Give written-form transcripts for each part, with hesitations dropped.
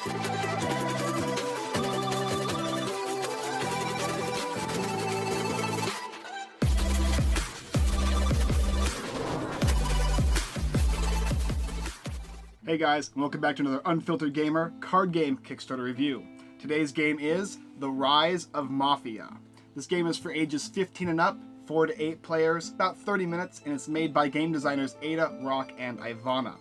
Hey guys, and welcome back to another Unfiltered Gamer card game Kickstarter review. Today's game is The Rise of Mafia. This game is for ages 15 and up, 4 to 8 players, about 30 minutes, and it's made by game designers Ada, Rock, and Ivana.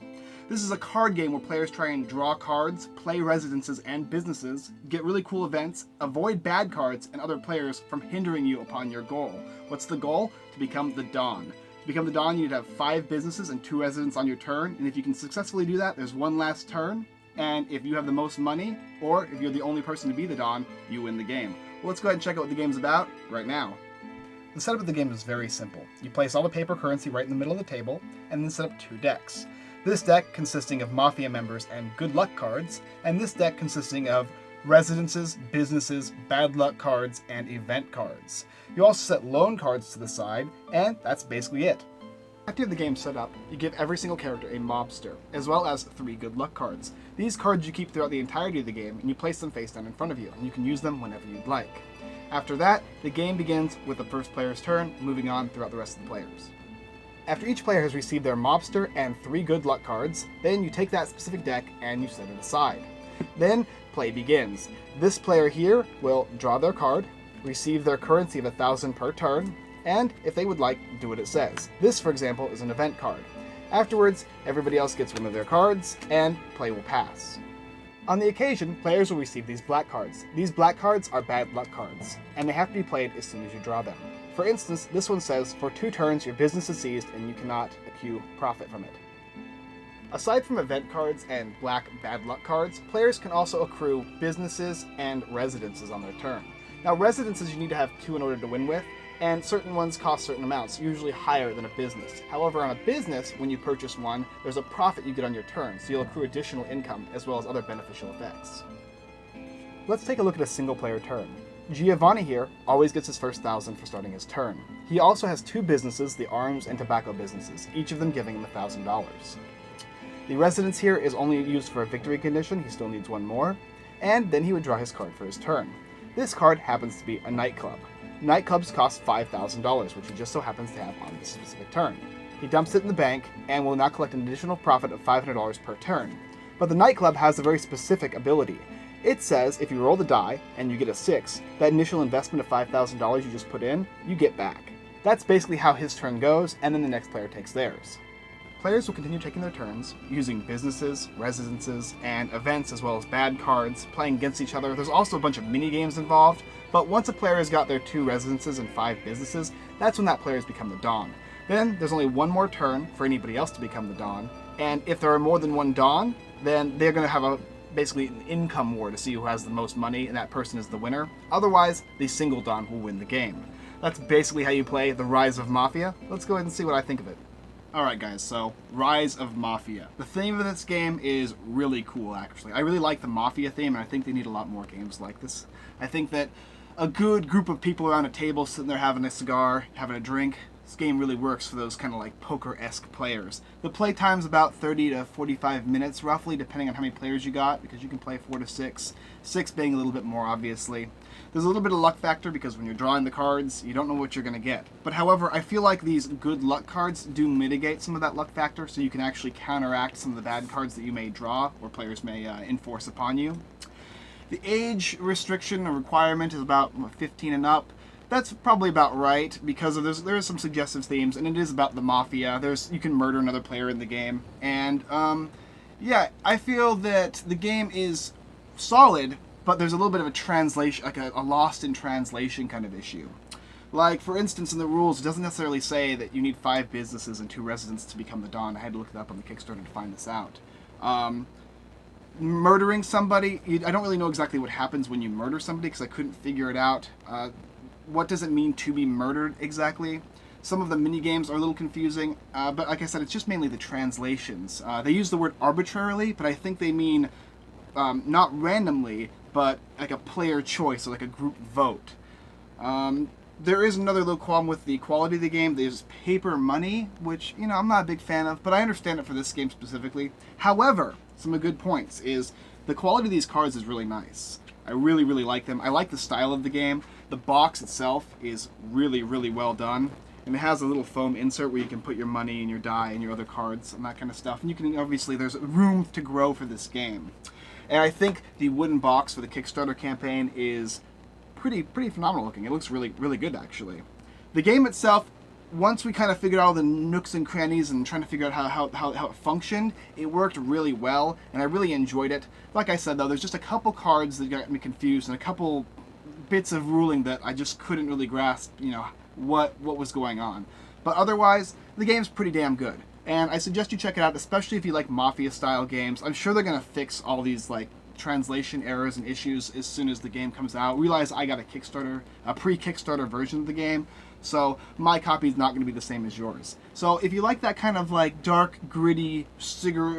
This is a card game where players try and draw cards, play residences and businesses, get really cool events, avoid bad cards and other players from hindering you upon your goal. What's the goal? To become the Don. To become the Don, you need to have 5 businesses and 2 residents on your turn, and if you can successfully do that, there's one last turn, and if you have the most money, or if you're the only person to be the Don, you win the game. Well, let's go ahead and check out what the game's about right now. The setup of the game is very simple. You place all the paper currency right in the middle of the table, and then set up 2 decks. This deck consisting of Mafia members and good luck cards, and this deck consisting of residences, businesses, bad luck cards, and event cards. You also set loan cards to the side, and that's basically it. After you have the game set up, you give every single character a mobster, as well as 3 good luck cards. These cards you keep throughout the entirety of the game, and you place them face down in front of you, and you can use them whenever you'd like. After that, the game begins with the first player's turn, moving on throughout the rest of the players. After each player has received their mobster and 3 good luck cards, then you take that specific deck and you set it aside. Then, play begins. This player here will draw their card, receive their currency of 1,000 per turn, and, if they would like, do what it says. This, for example, is an event card. Afterwards, everybody else gets one of their cards, and play will pass. On the occasion, players will receive these black cards. These black cards are bad luck cards, and they have to be played as soon as you draw them. For instance, this one says, for 2 turns your business is seized and you cannot accrue profit from it. Aside from event cards and black bad luck cards, players can also accrue businesses and residences on their turn. Now, residences you need to have 2 in order to win with, and certain ones cost certain amounts, usually higher than a business. However, on a business, when you purchase one, there's a profit you get on your turn, so you'll accrue additional income as well as other beneficial effects. Let's take a look at a single player turn. Giovanni here always gets his first 1,000 for starting his turn. He also has 2 businesses, the arms and tobacco businesses, each of them giving him $1,000. The residence here is only used for a victory condition, he still needs 1 more, and then he would draw his card for his turn. This card happens to be a nightclub. Nightclubs cost $5,000, which he just so happens to have on this specific turn. He dumps it in the bank and will now collect an additional profit of $500 per turn. But the nightclub has a very specific ability. It says if you roll the die and you get a 6, that initial investment of $5,000 you just put in, you get back. That's basically how his turn goes, and then the next player takes theirs. Players will continue taking their turns, using businesses, residences, and events as well as bad cards, playing against each other. There's also a bunch of mini-games involved, but once a player has got their 2 residences and 5 businesses, that's when that player has become the Don. Then there's only 1 more turn for anybody else to become the Don, and if there are more than 1 Don, then they're going to have basically an income war to see who has the most money, and that person is the winner. Otherwise, the single Don will win the game. That's basically how you play The Rise of Mafia. Let's go ahead and see what I think of it. Alright guys, so Rise of Mafia. The theme of this game is really cool, actually. I really like the Mafia theme, and I think they need a lot more games like this. I think that a good group of people around a table sitting there having a cigar, having a drink, this game really works for those kind of like poker-esque players. The play time's about 30 to 45 minutes roughly, depending on how many players you got, because you can play 4 to 6. 6 being a little bit more, obviously. There's a little bit of luck factor because when you're drawing the cards, you don't know what you're going to get. But however, I feel like these good luck cards do mitigate some of that luck factor, so you can actually counteract some of the bad cards that you may draw, or players may enforce upon you. The age restriction or requirement is about 15 and up. That's probably about right, because there is some suggestive themes, and it is about the Mafia. You can murder another player in the game. And, yeah, I feel that the game is solid, but there's a little bit of a translation, like a lost in translation kind of issue. Like, for instance, in the rules, it doesn't necessarily say that you need 5 businesses and 2 residents to become the Don. I had to look it up on the Kickstarter to find this out. Murdering somebody, I don't really know exactly what happens when you murder somebody, because I couldn't figure it out. What does it mean to be murdered exactly? Some of the mini-games are a little confusing, but like I said, it's just mainly the translations. They use the word arbitrarily, but I think they mean not randomly, but like a player choice, or like a group vote. There is another little qualm with the quality of the game. There's paper money, which, you know, I'm not a big fan of, but I understand it for this game specifically. However, some of the good points is the quality of these cards is really nice. I really, really like them. I like the style of the game. The box itself is really, really well done. And it has a little foam insert where you can put your money and your die and your other cards and that kind of stuff. And you can, obviously, there's room to grow for this game. And I think the wooden box for the Kickstarter campaign is pretty phenomenal looking. It looks really, really good, actually. The game itself, once we kind of figured out all the nooks and crannies and trying to figure out how it functioned, it worked really well, and I really enjoyed it. Like I said, though, there's just a couple cards that got me confused and a couple bits of ruling that I just couldn't really grasp, you know, what was going on. But otherwise, the game's pretty damn good. And I suggest you check it out, especially if you like Mafia-style games. I'm sure they're going to fix all these, like, translation errors and issues as soon as the game comes out. Realize I got a pre-Kickstarter version of the game, so my copy is not going to be the same as yours. So if you like that kind of like dark, gritty, cigar-holding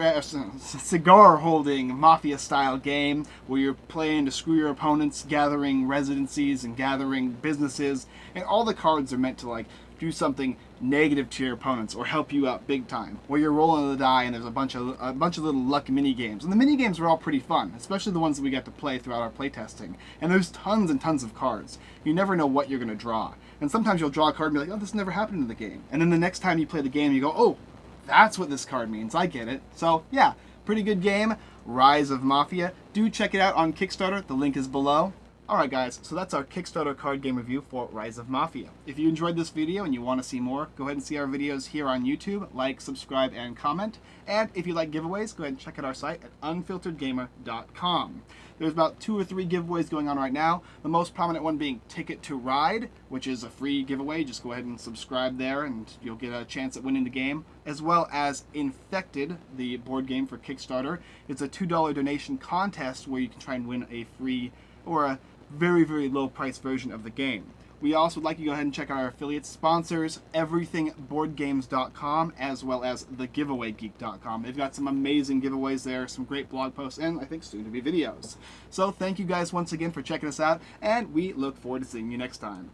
Mafia-style game where you're playing to screw your opponents, gathering residencies and gathering businesses, and all the cards are meant to like do something negative to your opponents or help you out big time, where you're rolling the die and there's a bunch of little luck mini games, and the mini games are all pretty fun, especially the ones that we got to play throughout our playtesting. And there's tons and tons of cards. You never know what you're going to draw, and sometimes you'll draw a card and be like, oh, this never happened in the game, and then the next time you play the game you go, oh, that's what this card means, I get it. So yeah, pretty good game, Rise of Mafia. Do check it out on Kickstarter, the link is below. Alright guys, so that's our Kickstarter card game review for Rise of Mafia. If you enjoyed this video and you want to see more, go ahead and see our videos here on YouTube, like, subscribe, and comment. And if you like giveaways, go ahead and check out our site at unfilteredgamer.com. There's about 2 or 3 giveaways going on right now. The most prominent one being Ticket to Ride, which is a free giveaway. Just go ahead and subscribe there and you'll get a chance at winning the game. As well as Infected, the board game for Kickstarter. It's a $2 donation contest where you can try and win a free or a very, very low price version of the game. We also would like you to go ahead and check out our affiliate sponsors, everythingboardgames.com, as well as thegiveawaygeek.com. They've got some amazing giveaways there, some great blog posts, and I think soon to be videos. So thank you guys once again for checking us out, and we look forward to seeing you next time.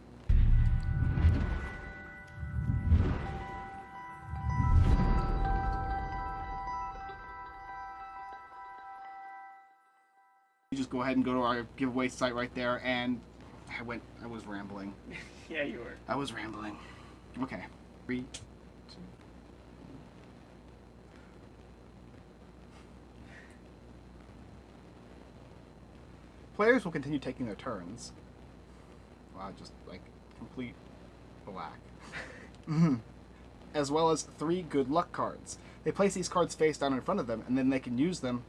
You just go ahead and go to our giveaway site right there, and I was rambling. Yeah, you were. I was rambling. Okay. 3, 2. Players will continue taking their turns. Wow, just like complete black. As well as 3 good luck cards. They place these cards face down in front of them, and then they can use them